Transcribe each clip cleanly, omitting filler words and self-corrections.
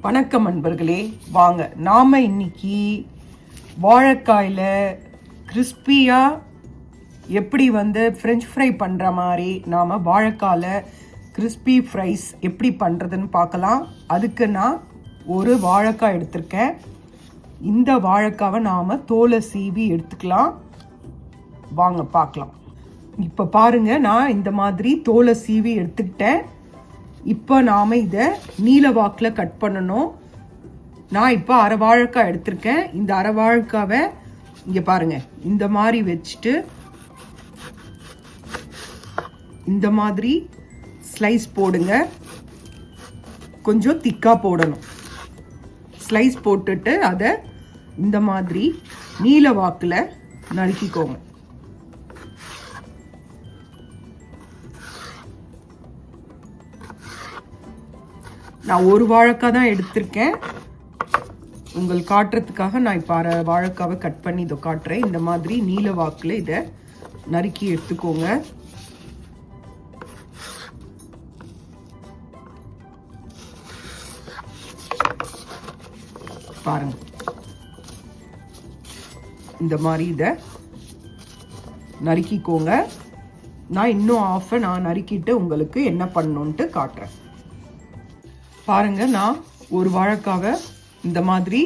வணக்கம் நண்பர்களே, வாங்க நாம இன்னைக்கு வாழைக்காயில் கிறிஸ்பியாக எப்படி ஃப்ரெஞ்ச் ஃப்ரை பண்ணுற மாதிரி நாம் வாழைக்காயில் கிறிஸ்பி ஃப்ரைஸ் எப்படி பண்ணுறதுன்னு பார்க்கலாம். அதுக்கு நான் ஒரு வாழைக்காய் எடுத்திருக்கேன். இந்த வாழைக்காவை நாம் தோலை சீவி எடுத்துக்கலாம். வாங்க பார்க்கலாம். இப்போ பாருங்கள், நான் இந்த மாதிரி தோலை சீவி எடுத்துக்கிட்டேன். இப்போ நாம் இதை நீல வாக்கில் கட் பண்ணணும். நான் இப்போ அரை வாழைக்காய் எடுத்திருக்கேன். இந்த அரை வாழைக்காவை இங்கே பாருங்கள், இந்த மாதிரி வச்சுட்டு இந்த மாதிரி ஸ்லைஸ் போடுங்க. கொஞ்சம் திக்காக போடணும். ஸ்லைஸ் போட்டுட்டு அதை இந்த மாதிரி நீல வாக்கில் நறுக்கிக்கோங்க. நான் ஒரு வாழைக்காய் தான் எடுத்திருக்கேன். உங்களுக்கு காட்டுறதுக்காக நான் இப்போ அரை வாழைக்காவை கட் பண்ணி இதை காட்டுறேன். இந்த மாதிரி நீல வாக்கில் இதை நறுக்கி எடுத்துக்கோங்க. பாருங்க, இந்த மாதிரி இதை நறுக்கிக்கோங்க. நான் இன்னும் நான் நறுக்கிட்டு உங்களுக்கு என்ன பண்ணணுன்ட்டு காட்டுறேன். பாருங்க, நான் ஒரு வாழைக்காவை இந்த மாதிரி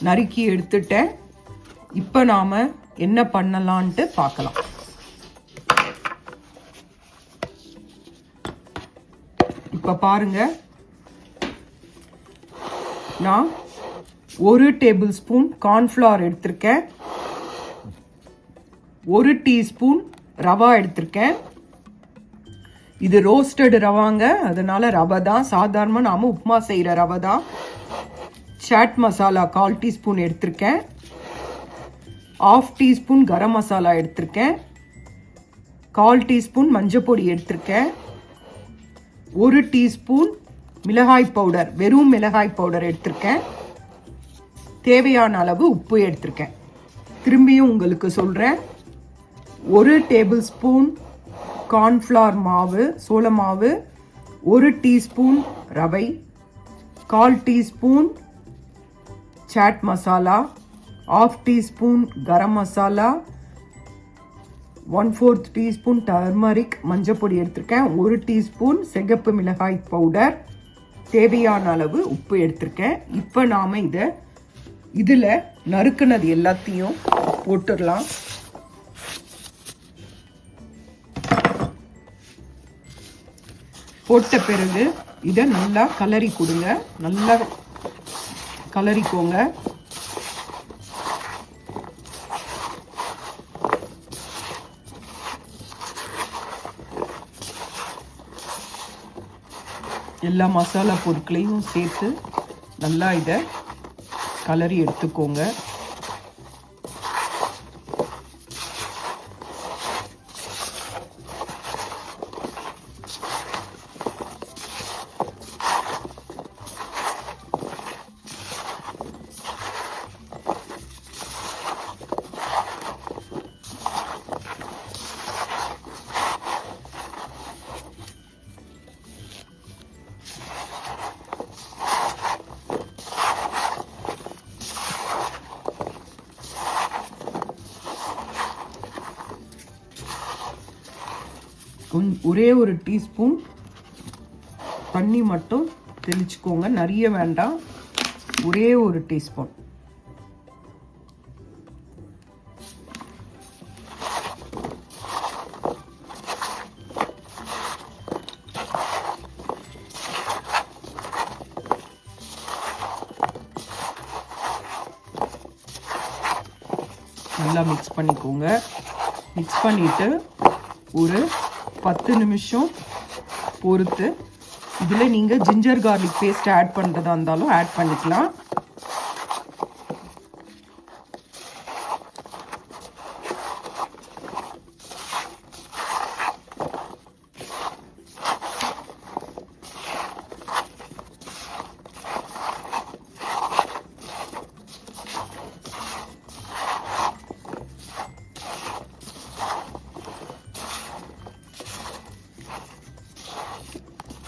நறுக்கி எடுத்துட்டேன். இப்போ நாம் என்ன பண்ணலான்ட்டு பார்க்கலாம். இப்போ பாருங்க, நான் 1 டேபிள் ஸ்பூன் கார்ன்ஃப்ளவர் எடுத்திருக்கேன். 1 டீஸ்பூன் ரவா எடுத்திருக்கேன். இது ரோஸ்டட் ரவாங்க, அதனால ரவை தான். சாதாரணமாக நாம் உப்புமா செய்கிற ரவை தான். சாட் மசாலா 1/4 டீஸ்பூன் எடுத்திருக்கேன். 1/2 டீஸ்பூன் கரம் மசாலா எடுத்திருக்கேன். 1/4 டீஸ்பூன் மஞ்சப்பொடி எடுத்திருக்கேன். 1 டீஸ்பூன் மிளகாய் பவுடர், வெறும் மிளகாய் பவுடர் எடுத்திருக்கேன். தேவையான அளவு உப்பு எடுத்திருக்கேன். திரும்பியும் உங்களுக்கு சொல்கிறேன். 1 டேபிள் ஸ்பூன் கார்ன்ஃப்ளவர் மாவு, சோள மாவு, 1 டீஸ்பூன் ரவை, 1/4 teaspoon chat masala, 1/2 teaspoon garam masala, 1/4 teaspoon turmeric மஞ்சப்பொடி எடுத்திருக்கேன். 1 டீஸ்பூன் சிகப்பு மிளகாய் பவுடர், தேவையான அளவு உப்பு எடுத்திருக்கேன். இப்போ நாம் இதில் நறுக்குனது எல்லாத்தையும் போட்டுடலாம். போட்ட பிறகு இதை நல்லா கலரி கொடுங்க. நல்லா கலரிக்கோங்க. எல்லா மசாலா பொருட்களையும் சேர்த்து நல்லா இதை கலரி எடுத்துக்கோங்க. ஒரே 1 டீஸ்பூன் தண்ணி மட்டும் தெளிச்சுக்கோங்க. நிறைய வேண்டாம், ஒரே 1 டீஸ்பூன். நல்லா மிக்ஸ் பண்ணிக்கோங்க. மிக்ஸ் பண்ணிவிட்டு ஒரு 10 நிமிஷம் பொறுத்து இதில் நீங்கள் ஜிஞ்சர் கார்லிக் பேஸ்ட் ஆட் பண்ணுறதா இருந்தாலும் ஆட் பண்ணிக்கலாம்.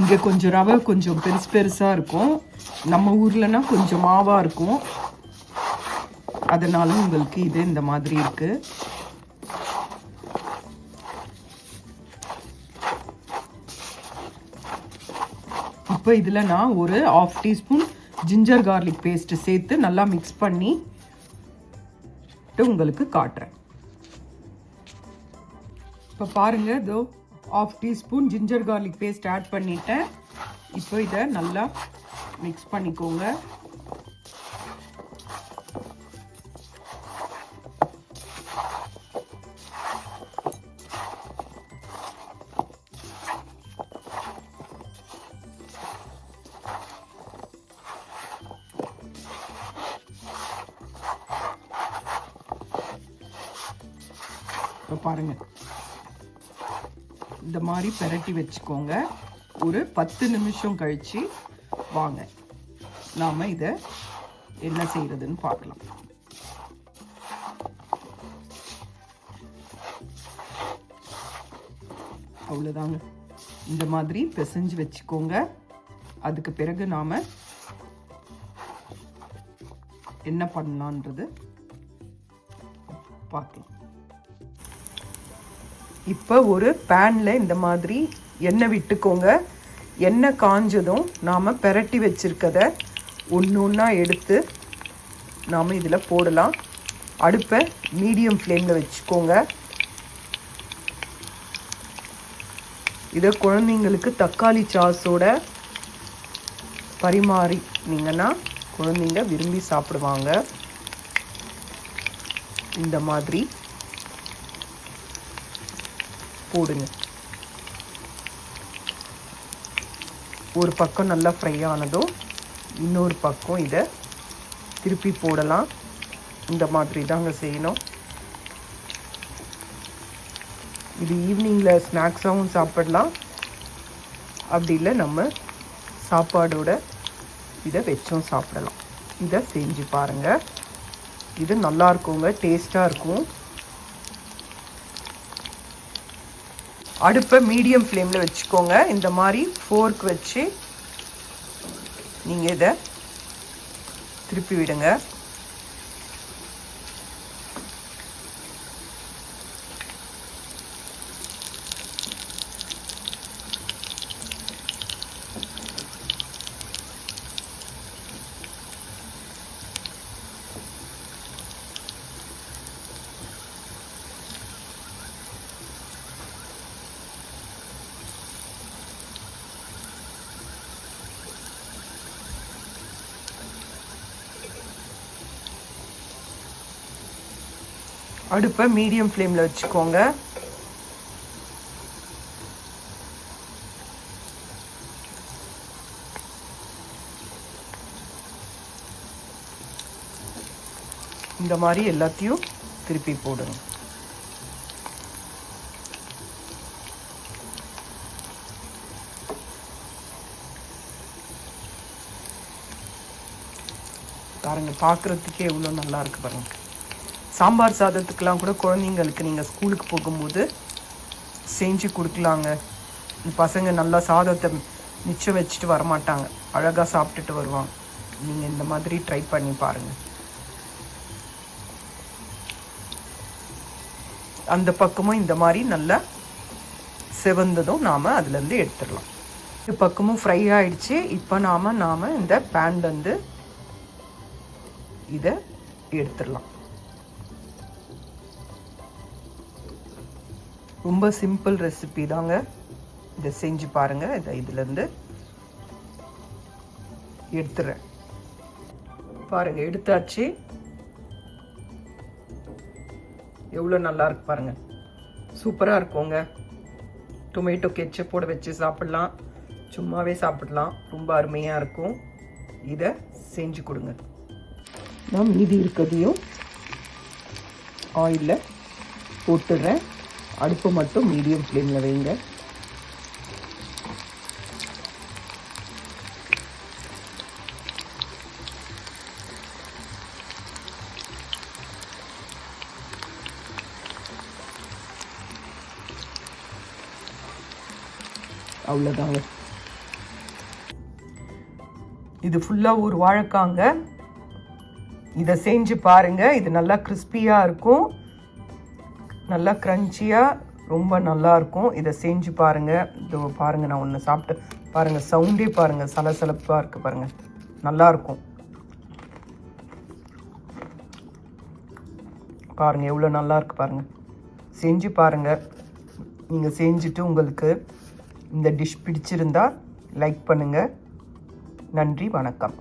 இங்கே கொஞ்சம் ரவை கொஞ்சம் பெருசாக இருக்கும். நம்ம ஊர்லனா கொஞ்சம் மாவாக இருக்கும், அதனால உங்களுக்கு இது இந்த மாதிரி இருக்கு. இப்போ இதில் நான் ஒரு 1/2 டீஸ்பூன் ஜிஞ்சர் கார்லிக் பேஸ்ட்டு சேர்த்து நல்லா மிக்ஸ் பண்ணி உங்களுக்கு காட்டுறேன். இப்போ பாருங்கள், இதோ 1/2 teaspoon ginger garlic paste add பண்ணிட்டேன். இப்போ இதை நல்லா மிக்ஸ் பண்ணிக்கோங்க. இப்போ பாருங்கள், இந்த மாதிரி பெரட்டி வச்சுக்கோங்க. ஒரு 10 நிமிஷம் கழித்து வாங்க நாம் இதை என்ன செய்கிறதுன்னு பார்க்கலாம். அவ்வளோதாங்க, இந்த மாதிரி பிசைஞ்சு வச்சுக்கோங்க. அதுக்கு பிறகு நாம் என்ன பண்ணலான்றது பார்க்கலாம். இப்போ ஒரு பேனில் இந்த மாதிரி எண்ணெய் விட்டுக்கோங்க. எண்ணெய் காஞ்சதும் நாம் பெரட்டி வச்சுருக்கதை ஒன்று ஒன்றா எடுத்து நாம் இதில் போடலாம். அடுப்பை மீடியம் ஃப்ளேமில் வச்சுக்கோங்க. இதை குழந்தைங்களுக்கு தக்காளி சாஸோட பரிமாறினீங்கன்னா குழந்தைங்க விரும்பி சாப்பிடுவாங்க. இந்த மாதிரி போடுங்க. ஒரு பக்கம் நல்லா ஃப்ரை ஆனதும் இன்னொரு பக்கம் இதை திருப்பி போடலாம். இந்த மாதிரி தாங்க செய்யணும். இது ஈவினிங்கில் ஸ்நாக்ஸாகவும் சாப்பிடலாம், அப்படி இல்லை நம்ம சாப்பாடோட இதை வச்சும் சாப்பிடலாம். இதை செஞ்சு பாருங்கள், இது நல்லா இருக்குங்க, டேஸ்ட்டாக இருக்கும். அடுப்பை மீடியம் ஃப்ளேமில் வச்சுக்கோங்க. இந்த மாதிரி ஃபோர்க் வச்சு நீங்கள் இதை திருப்பி விடுங்க. அடுப்பை மீடியம் ஃப்ளேமில் வச்சுக்கோங்க. இந்த மாதிரி எல்லாத்தையும் திருப்பி போடுங்க. பாருங்க, பார்க்குறதுக்கே எவ்வளோ நல்லா இருக்கு பாருங்க. சாம்பார் சாதத்துக்கெலாம் கூட குழந்தைங்களுக்கு நீங்கள் ஸ்கூலுக்கு போகும்போது செஞ்சு கொடுக்கலாங்க. பசங்க நல்லா சாதத்தை மிச்சம் வச்சுட்டு வரமாட்டாங்க, அழகாக சாப்பிட்டுட்டு வருவாங்க. நீங்கள் இந்த மாதிரி ட்ரை பண்ணி பாருங்கள். அந்த பக்கமும் இந்த மாதிரி நல்லா செவந்ததும் நாம் அதுலேருந்து எடுத்துடலாம். இது பக்கமும் ஃப்ரை ஆகிடுச்சு. இப்போ நாம் இந்த பேன்லேருந்து இதை எடுத்துடலாம். ரொம்ப சிம்பிள் ரெசிபி தாங்க, இதை செஞ்சு பாருங்கள். இதை இதுலேருந்து எடுத்துடுறேன். பாருங்கள், எடுத்தாச்சு. எவ்வளோ நல்லா இருக்கு பாருங்கள், சூப்பராக இருக்குங்க. டொமேட்டோ கெச்சப்போட வச்சு சாப்பிட்லாம், சும்மாவே சாப்பிடலாம், ரொம்ப அருமையாக இருக்கும். இதை செஞ்சு கொடுங்க. நான் மீதி இருக்கிறதையும் ஆயிலில் போட்டுடுறேன். அடுப்பு மட்டும் மீடியம் ஃப்ளேமில் வைங்க. அவ்வளோதாங்க. இது ஃபுல்லாக ஒரு வாழைக்காங்க. இதை செஞ்சு பாருங்கள். இது நல்லா கிறிஸ்பியாக இருக்கும், நல்லா க்ரன்ச்சியாக, ரொம்ப நல்லா இருக்கும். இதை செஞ்சு பாருங்கள். இதோ பாருங்கள், நான் ஒன்று சாப்பிட்டு பாருங்கள், சவுண்டே பாருங்கள், சலசலப்பாக இருக்குது பாருங்கள், நல்லாயிருக்கும். பாருங்கள் எவ்வளோ நல்லா இருக்குது பாருங்கள். செஞ்சு பாருங்கள். நீங்கள் செஞ்சுட்டு உங்களுக்கு இந்த டிஷ் பிடிச்சிருந்தா லைக் பண்ணுங்கள். நன்றி, வணக்கம்.